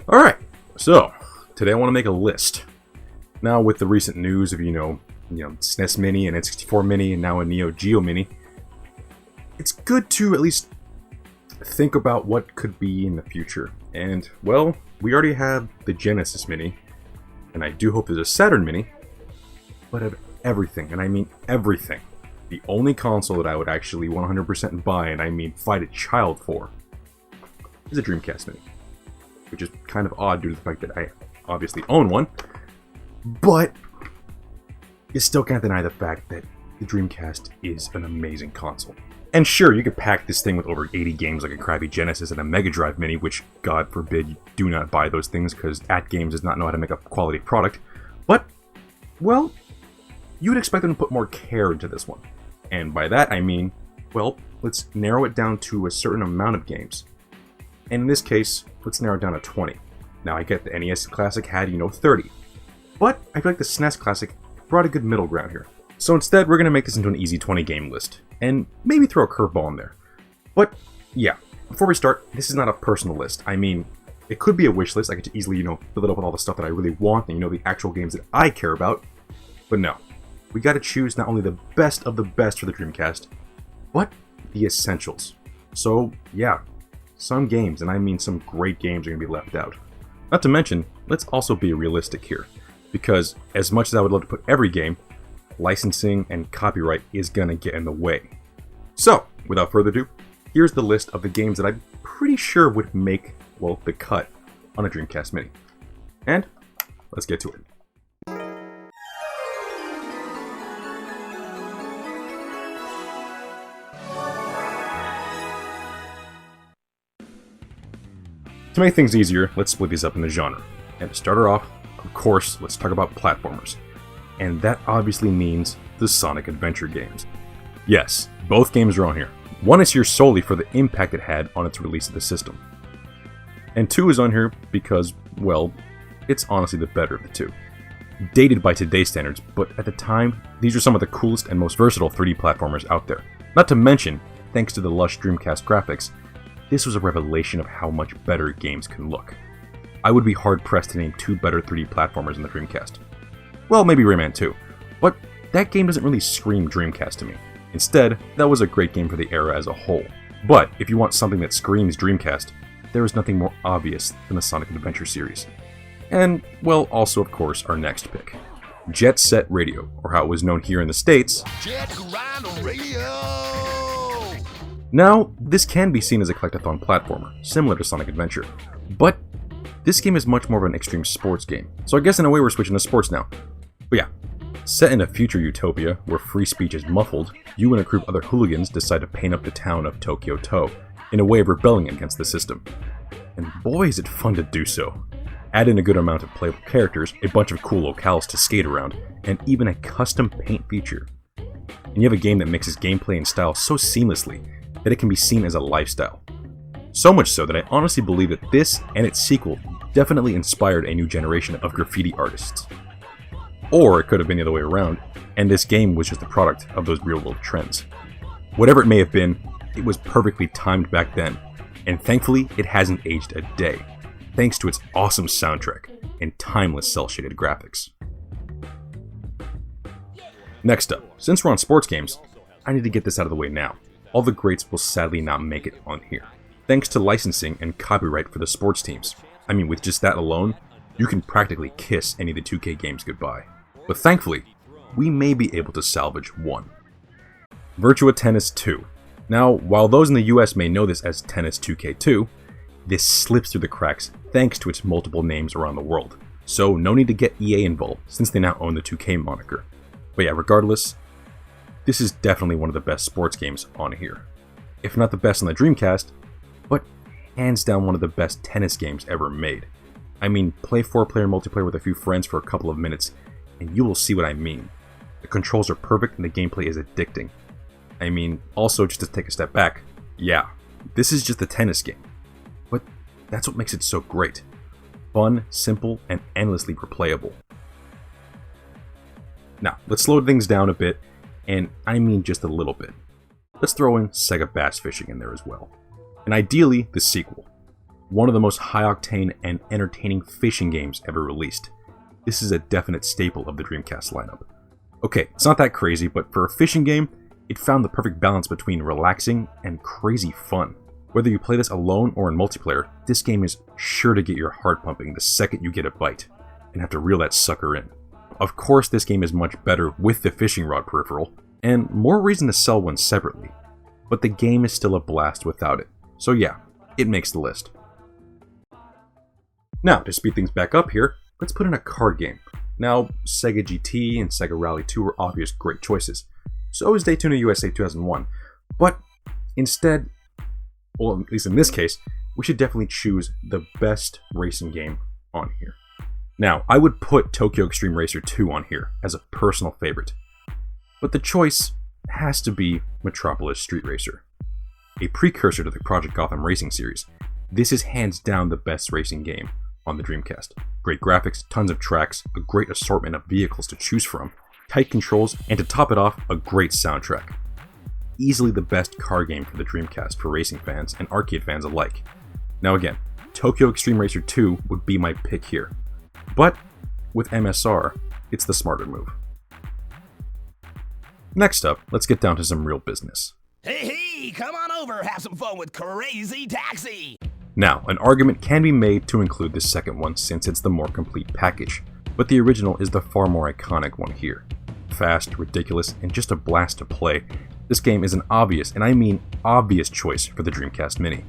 Alright, so today I want to make a list. Now with the recent news of, SNES Mini and N64 Mini and now a Neo Geo Mini, it's good to at least think about what could be in the future. And, well, we already have the Genesis Mini, and I do hope there's a Saturn Mini, but of everything, and I mean everything, the only console that I would actually 100% buy, and I mean fight a child for, is a Dreamcast Mini. Which is kind of odd due to the fact that I obviously own one, but you still can't deny the fact that the Dreamcast is an amazing console. And sure, you could pack this thing with over 80 games like a crappy Genesis and a Mega Drive Mini, which, God forbid, you do not buy those things because AtGames does not know how to make a quality product, but, well, you would expect them to put more care into this one. And by that I mean, well, let's narrow it down to a certain amount of games. And in this case, let's narrow it down to 20. Now I get the NES Classic had, 30. But I feel like the SNES Classic brought a good middle ground here. So instead, we're going to make this into an easy 20 game list. And maybe throw a curveball in there. But, yeah, before we start, this is not a personal list. I mean, it could be a wish list. I could easily, fill it up with all the stuff that I really want and, the actual games that I care about. But no. We got to choose not only the best of the best for the Dreamcast, but the essentials. So, yeah. Some games, and I mean some great games, are going to be left out. Not to mention, let's also be realistic here, because as much as I would love to put every game, licensing and copyright is going to get in the way. So, without further ado, here's the list of the games that I'm pretty sure would make, well, the cut on a Dreamcast Mini. And, let's get to it. To make things easier, let's split these up into genre. And to start her off, of course, let's talk about platformers. And that obviously means the Sonic Adventure games. Yes, both games are on here. One is here solely for the impact it had on its release of the system. And 2 is on here because, well, it's honestly the better of the two. Dated by today's standards, but at the time, these are some of the coolest and most versatile 3D platformers out there. Not to mention, thanks to the lush Dreamcast graphics, this was a revelation of how much better games can look. I would be hard-pressed to name 2 better 3D platformers in the Dreamcast. Well, maybe Rayman 2, but that game doesn't really scream Dreamcast to me. Instead, that was a great game for the era as a whole. But if you want something that screams Dreamcast, there is nothing more obvious than the Sonic Adventure series. And, well, also of course, our next pick. Jet Set Radio, or how it was known here in the States, Jet Radio! Now, this can be seen as a collectathon platformer, similar to Sonic Adventure, but this game is much more of an extreme sports game, so I guess in a way we're switching to sports now. But yeah, set in a future utopia where free speech is muffled, you and a group of other hooligans decide to paint up the town of Tokyo-To in a way of rebelling against the system. And boy is it fun to do so. Add in a good amount of playable characters, a bunch of cool locales to skate around, and even a custom paint feature. And you have a game that mixes gameplay and style so seamlessly that it can be seen as a lifestyle. So much so that I honestly believe that this and its sequel definitely inspired a new generation of graffiti artists. Or it could have been the other way around, and this game was just a product of those real-world trends. Whatever it may have been, it was perfectly timed back then, and thankfully it hasn't aged a day, thanks to its awesome soundtrack and timeless cel-shaded graphics. Next up, since we're on sports games, I need to get this out of the way now. All the greats will sadly not make it on here, thanks to licensing and copyright for the sports teams. I mean, with just that alone, you can practically kiss any of the 2K games goodbye. But thankfully, we may be able to salvage one. Virtua Tennis 2. Now, while those in the US may know this as Tennis 2K2, this slips through the cracks thanks to its multiple names around the world. So no need to get EA involved, since they now own the 2K moniker. But yeah, regardless, this is definitely one of the best sports games on here. If not the best on the Dreamcast, but hands down one of the best tennis games ever made. I mean, play 4-player multiplayer with a few friends for a couple of minutes, and you will see what I mean. The controls are perfect and the gameplay is addicting. I mean, also just to take a step back, yeah, this is just a tennis game. But that's what makes it so great. Fun, simple, and endlessly replayable. Now, let's slow things down a bit, and I mean just a little bit. Let's throw in Sega Bass Fishing in there as well. And ideally, the sequel. one of the most high-octane and entertaining fishing games ever released. This is a definite staple of the Dreamcast lineup. Okay, it's not that crazy, but for a fishing game, it found the perfect balance between relaxing and crazy fun. Whether you play this alone or in multiplayer, this game is sure to get your heart pumping the second you get a bite, and have to reel that sucker in. Of course, this game is much better with the fishing rod peripheral, and more reason to sell one separately, but the game is still a blast without it, so yeah, it makes the list. Now, to speed things back up here, let's put in a card game. Now, Sega GT and Sega Rally 2 were obvious great choices. So is Daytona USA 2001. But instead, well, at least in this case, we should definitely choose the best racing game on here. Now, I would put Tokyo Extreme Racer 2 on here as a personal favorite. But the choice has to be Metropolis Street Racer. A precursor to the Project Gotham racing series, this is hands down the best racing game on the Dreamcast. Great graphics, tons of tracks, a great assortment of vehicles to choose from, tight controls, and to top it off, a great soundtrack. Easily the best car game for the Dreamcast for racing fans and arcade fans alike. Now again, Tokyo Extreme Racer 2 would be my pick here. But with MSR, it's the smarter move. Next up, let's get down to some real business. Hey, come on over, have some fun with Crazy Taxi! Now, an argument can be made to include the second one since it's the more complete package, but the original is the far more iconic one here. Fast, ridiculous, and just a blast to play, this game is an obvious, and I mean obvious choice for the Dreamcast Mini.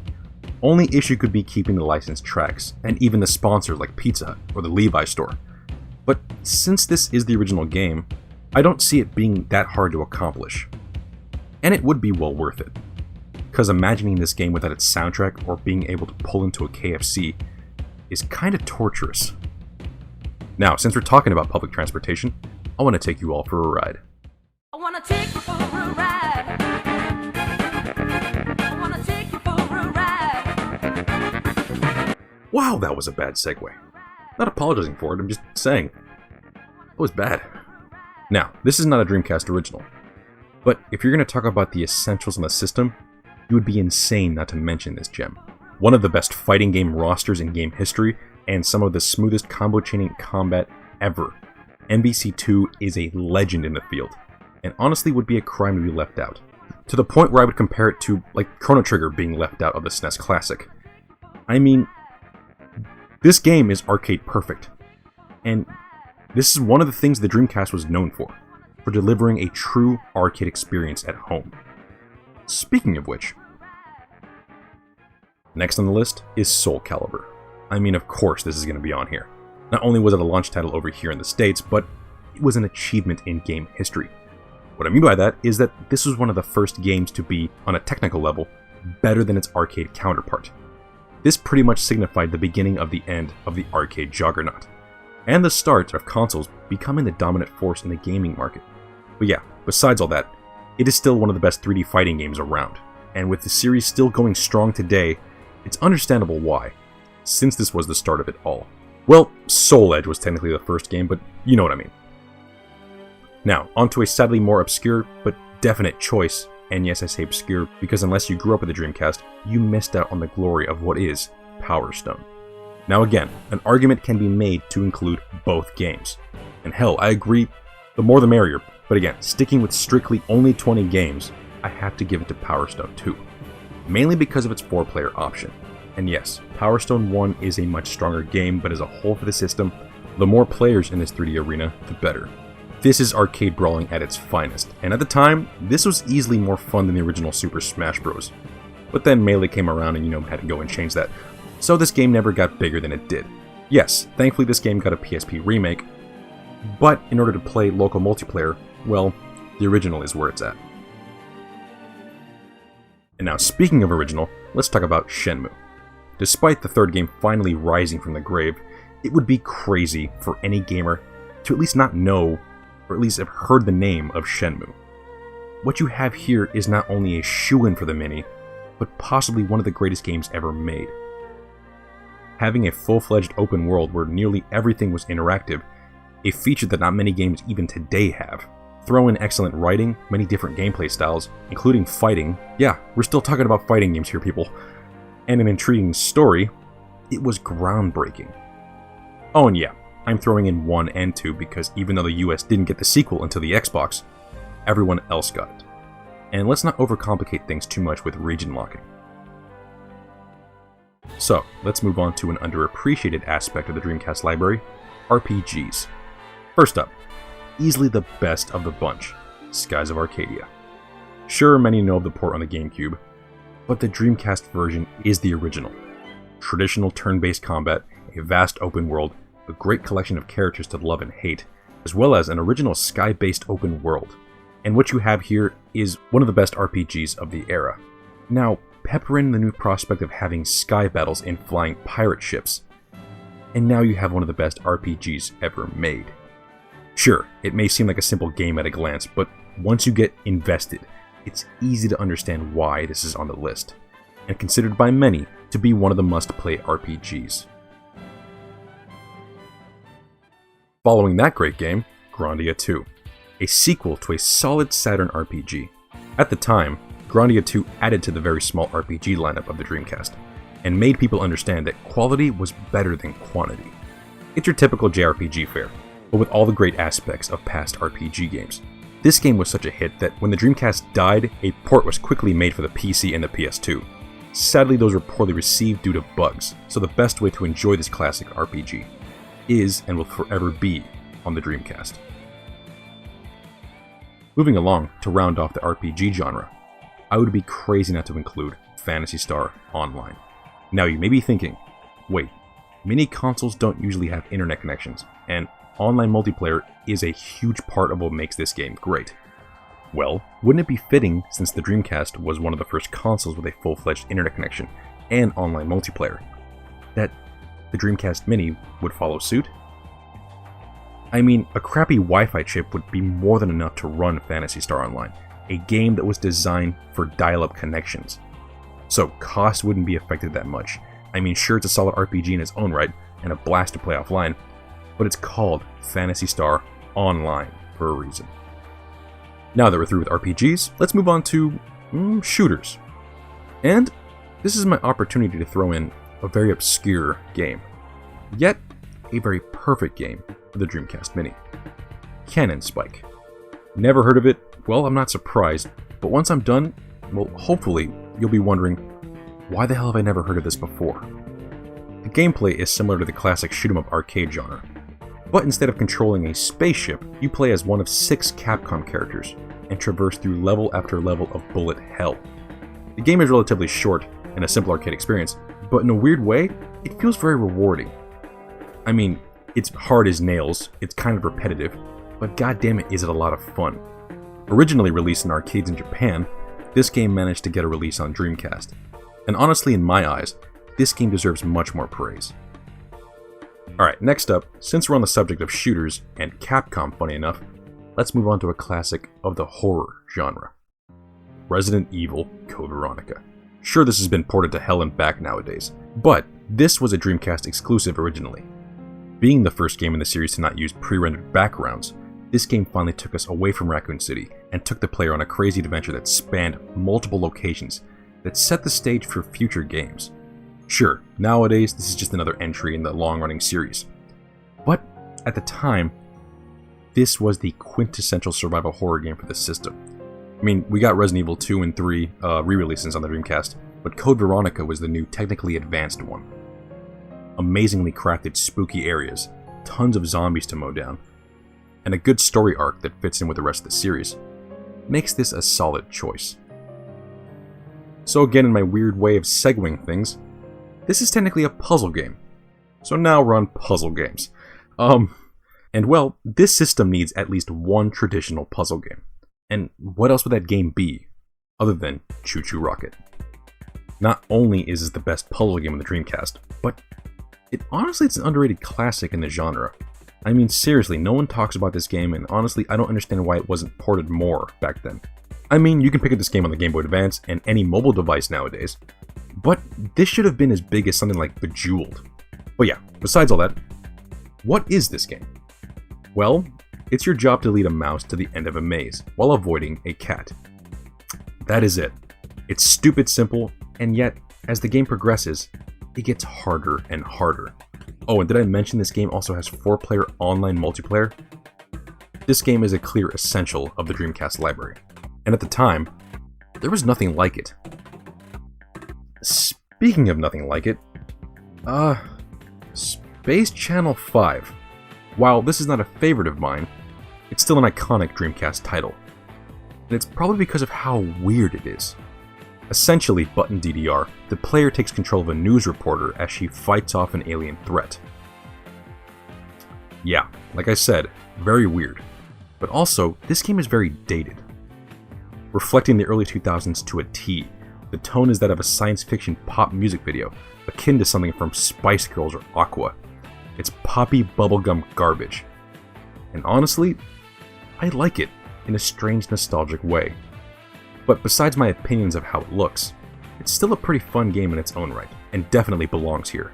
Only issue could be keeping the licensed tracks, and even the sponsors like Pizza Hut or the Levi's store. But since this is the original game, I don't see it being that hard to accomplish. And it would be well worth it. Because imagining this game without its soundtrack or being able to pull into a KFC is kinda torturous. Now, since we're talking about public transportation, I want to take you all for a ride. I wanna take you for a ride. I wanna take you for a ride. Wow, that was a bad segue. Not apologizing for it, I'm just saying. It was bad. Now, this is not a Dreamcast original. But if you're going to talk about the essentials on the system, you would be insane not to mention this gem. One of the best fighting game rosters in game history, and some of the smoothest combo chaining combat ever. MVC2 is a legend in the field, and honestly would be a crime to be left out. To the point where I would compare it to, like, Chrono Trigger being left out of the SNES Classic. I mean, this game is arcade perfect, and this is one of the things the Dreamcast was known for delivering a true arcade experience at home. Speaking of which, next on the list is Soul Calibur. I mean, of course this is going to be on here. Not only was it a launch title over here in the States, but it was an achievement in game history. What I mean by that is that this was one of the first games to be, on a technical level, better than its arcade counterpart. This pretty much signified the beginning of the end of the arcade juggernaut, and the start of consoles becoming the dominant force in the gaming market. But yeah, besides all that, it is still one of the best 3D fighting games around, and with the series still going strong today, it's understandable why, since this was the start of it all. Well, Soul Edge was technically the first game, but you know what I mean. Now, onto a sadly more obscure, but definite choice, and yes I say obscure, because unless you grew up with the Dreamcast, you missed out on the glory of what is Power Stone. Now again, an argument can be made to include both games. And hell, I agree, the more the merrier. But again, sticking with strictly only 20 games, I have to give it to Power Stone 2. Mainly because of its 4-player option. And yes, Power Stone 1 is a much stronger game, but as a whole for the system, the more players in this 3D arena, the better. This is arcade brawling at its finest, and at the time, this was easily more fun than the original Super Smash Bros. But then Melee came around and had to go and change that. So this game never got bigger than it did. Yes, thankfully this game got a PSP remake, but in order to play local multiplayer, well, the original is where it's at. And now, speaking of original, let's talk about Shenmue. Despite the third game finally rising from the grave, it would be crazy for any gamer to at least not know, or at least have heard the name of Shenmue. What you have here is not only a shoo-in for the Mini, but possibly one of the greatest games ever made. Having a full-fledged open world where nearly everything was interactive, a feature that not many games even today have. Throw in excellent writing, many different gameplay styles, including fighting. Yeah, we're still talking about fighting games here, people. And an intriguing story. It was groundbreaking. Oh, and yeah, I'm throwing in 1 and 2 because even though the US didn't get the sequel until the Xbox, everyone else got it. And let's not overcomplicate things too much with region locking. So, let's move on to an underappreciated aspect of the Dreamcast library, RPGs. First up, easily the best of the bunch, Skies of Arcadia. Sure, many know of the port on the GameCube, but the Dreamcast version is the original. Traditional turn-based combat, a vast open world, a great collection of characters to love and hate, as well as an original sky-based open world. And what you have here is one of the best RPGs of the era. Now, pepper in the new prospect of having sky battles in flying pirate ships, and now you have one of the best RPGs ever made. Sure, it may seem like a simple game at a glance, but once you get invested, it's easy to understand why this is on the list, and considered by many to be one of the must-play RPGs. Following that great game, Grandia 2, a sequel to a solid Saturn RPG. At the time, Grandia 2 added to the very small RPG lineup of the Dreamcast, and made people understand that quality was better than quantity. It's your typical JRPG fare, but with all the great aspects of past RPG games. This game was such a hit that when the Dreamcast died, a port was quickly made for the PC and the PS2. Sadly, those were poorly received due to bugs, so the best way to enjoy this classic RPG is and will forever be on the Dreamcast. Moving along to round off the RPG genre, I would be crazy not to include Phantasy Star Online. Now you may be thinking, wait, mini consoles don't usually have internet connections, and online multiplayer is a huge part of what makes this game great. Well, wouldn't it be fitting, since the Dreamcast was one of the first consoles with a full-fledged internet connection and online multiplayer, that the Dreamcast Mini would follow suit? I mean, a crappy Wi-Fi chip would be more than enough to run Phantasy Star Online, a game that was designed for dial-up connections. So cost wouldn't be affected that much. I mean, sure, it's a solid RPG in its own right, and a blast to play offline, but it's called Phantasy Star Online for a reason. Now that we're through with RPGs, let's move on to shooters. And this is my opportunity to throw in a very obscure game, yet a very perfect game for the Dreamcast Mini. Cannon Spike. Never heard of it? Well, I'm not surprised, but once I'm done, well, hopefully you'll be wondering, why the hell have I never heard of this before? The gameplay is similar to the classic shoot-'em-up arcade genre, but instead of controlling a spaceship, you play as one of 6 Capcom characters and traverse through level after level of bullet hell. The game is relatively short and a simple arcade experience, but in a weird way, it feels very rewarding. I mean, it's hard as nails, it's kind of repetitive, but goddammit is it a lot of fun. Originally released in arcades in Japan, this game managed to get a release on Dreamcast. And honestly, in my eyes, this game deserves much more praise. Alright, next up, since we're on the subject of shooters, and Capcom funny enough, let's move on to a classic of the horror genre. Resident Evil Code Veronica. Sure, this has been ported to hell and back nowadays, but this was a Dreamcast exclusive originally. Being the first game in the series to not use pre-rendered backgrounds, this game finally took us away from Raccoon City and took the player on a crazy adventure that spanned multiple locations that set the stage for future games. Sure, nowadays this is just another entry in the long-running series, but at the time, this was the quintessential survival horror game for the system. I mean, we got Resident Evil 2 and 3 re-releases on the Dreamcast, but Code Veronica was the new technically advanced one. Amazingly crafted spooky areas, tons of zombies to mow down, and a good story arc that fits in with the rest of the series makes this a solid choice. So again, in my weird way of segueing things, this is technically a puzzle game. So now we're on puzzle games. And well, this system needs at least one traditional puzzle game. And what else would that game be, other than Choo Choo Rocket? Not only is this the best puzzle game on the Dreamcast, but honestly it's an underrated classic in the genre. I mean, seriously, no one talks about this game, and honestly, I don't understand why it wasn't ported more back then. I mean, you can pick up this game on the Game Boy Advance and any mobile device nowadays, but this should have been as big as something like Bejeweled. But yeah, besides all that, what is this game? Well, it's your job to lead a mouse to the end of a maze while avoiding a cat. That is it. It's stupid simple, and yet, as the game progresses, it gets harder and harder. Oh, and did I mention this game also has 4-player online multiplayer? This game is a clear essential of the Dreamcast library, and at the time, there was nothing like it. Speaking of nothing like it, Space Channel 5. While this is not a favorite of mine, it's still an iconic Dreamcast title. And it's probably because of how weird it is. Essentially, button DDR, the player takes control of a news reporter as she fights off an alien threat. Yeah, like I said, very weird. But also, this game is very dated. Reflecting the early 2000s to a T, the tone is that of a science fiction pop music video, akin to something from Spice Girls or Aqua. It's poppy bubblegum garbage. And honestly, I like it in a strange nostalgic way. But besides my opinions of how it looks, it's still a pretty fun game in its own right, and definitely belongs here.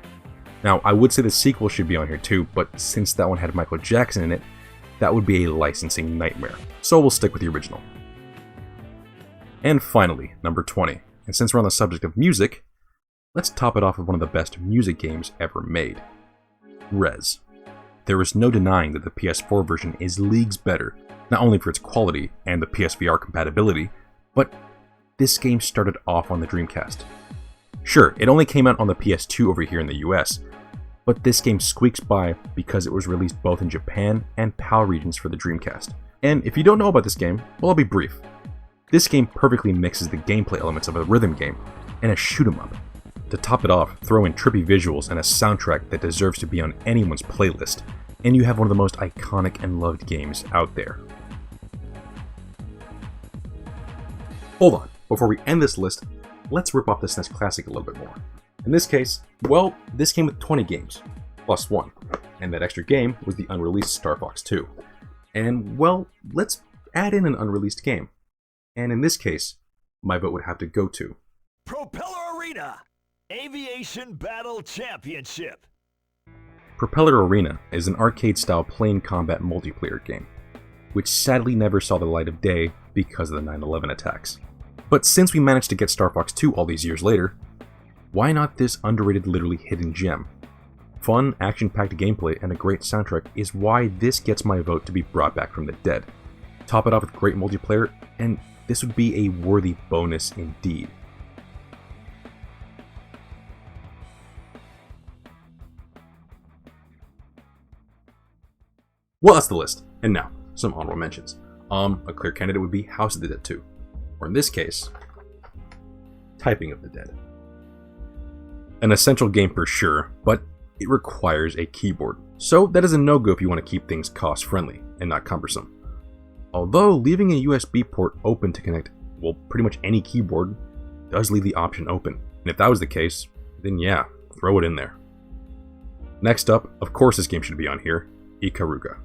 Now, I would say the sequel should be on here too, but since that one had Michael Jackson in it, that would be a licensing nightmare, so we'll stick with the original. And finally, number 20, and since we're on the subject of music, let's top it off with one of the best music games ever made. Rez. There is no denying that the PS4 version is leagues better, not only for its quality and the PSVR compatibility, but this game started off on the Dreamcast. Sure, it only came out on the PS2 over here in the US, but this game squeaks by because it was released both in Japan and PAL regions for the Dreamcast. And if you don't know about this game, well, I'll be brief. This game perfectly mixes the gameplay elements of a rhythm game and a shoot 'em up. To top it off, throw in trippy visuals and a soundtrack that deserves to be on anyone's playlist, and you have one of the most iconic and loved games out there. Hold on, before we end this list, let's rip off the SNES Classic a little bit more. In this case, well, this came with 20 games, plus 1, and that extra game was the unreleased Star Fox 2. And, well, let's add in an unreleased game. And in this case, my vote would have to go to Propeller Arena Aviation Battle Championship. Propeller Arena is an arcade-style plane combat multiplayer game, which sadly never saw the light of day because of the 9/11 attacks. But since we managed to get Star Fox 2 all these years later, why not this underrated, literally hidden gem? Fun, action-packed gameplay and a great soundtrack is why this gets my vote to be brought back from the dead. Top it off with great multiplayer, and this would be a worthy bonus indeed. Well, that's the list. And now, some honorable mentions. A clear candidate would be House of the Dead 2. Or in this case, Typing of the Dead. An essential game for sure, but it requires a keyboard. So that is a no-go if you want to keep things cost-friendly and not cumbersome. Although leaving a USB port open to connect, well, pretty much any keyboard does leave the option open. And if that was the case, then yeah, throw it in there. Next up, of course this game should be on here, Ikaruga.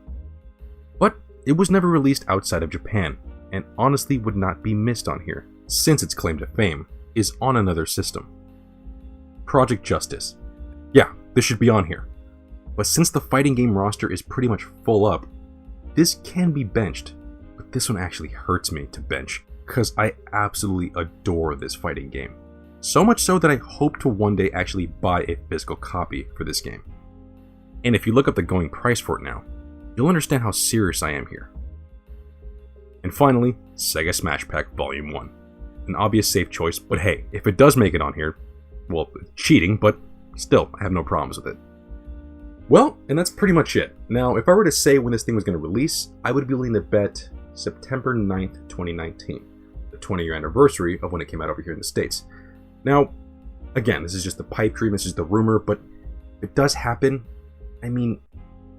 But it was never released outside of Japan, and honestly would not be missed on here, since its claim to fame is on another system. Project Justice. Yeah, this should be on here. But since the fighting game roster is pretty much full up, this can be benched, but this one actually hurts me to bench, because I absolutely adore this fighting game. So much so that I hope to one day actually buy a physical copy for this game. And if you look up the going price for it now, you'll understand how serious I am here. And finally, Sega Smash Pack Volume 1. An obvious safe choice, but hey, if it does make it on here, well, cheating, but still, I have no problems with it. Well, and that's pretty much it. Now, if I were to say when this thing was going to release, I would be willing to bet September 9th, 2019, the 20-year anniversary of when it came out over here in the States. Now, again, this is just the pipe dream, this is the rumor, but if it does happen, I mean,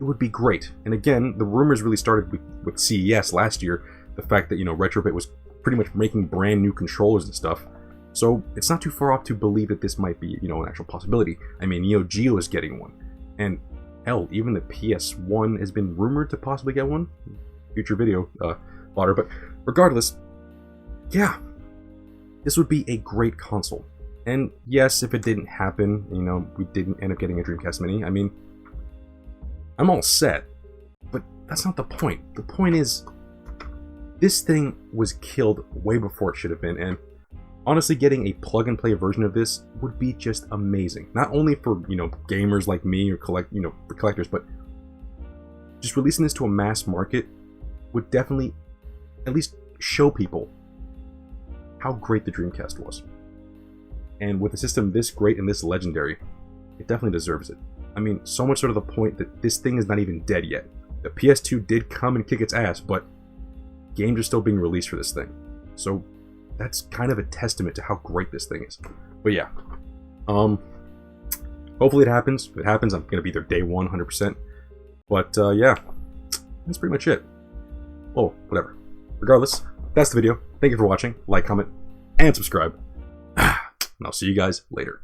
it would be great. And again, the rumors really started with CES last year, the fact that, Retrobit was pretty much making brand new controllers and stuff. So it's not too far off to believe that this might be, an actual possibility. I mean, Neo Geo is getting one. And hell, even the PS1 has been rumored to possibly get one. Future video fodder. But regardless, yeah, this would be a great console. And yes, if it didn't happen, we didn't end up getting a Dreamcast Mini, I mean, I'm all set. But that's not the point. The point is, this thing was killed way before it should have been, and Honestly, getting a plug-and-play version of this would be just amazing. Not only for, you know, gamers like me or for collectors, but just releasing this to a mass market would definitely at least show people how great the Dreamcast was. And with a system this great and this legendary, it definitely deserves it. I mean, so much so to the point that this thing is not even dead yet. The PS2 did come and kick its ass, but games are still being released for this thing. So that's kind of a testament to how great this thing is. But yeah, hopefully it happens. If it happens, I'm gonna be there day one, 100%. But yeah, that's pretty much it. Oh, whatever. Regardless, that's the video. Thank you for watching. Like, comment, and subscribe. And I'll see you guys later.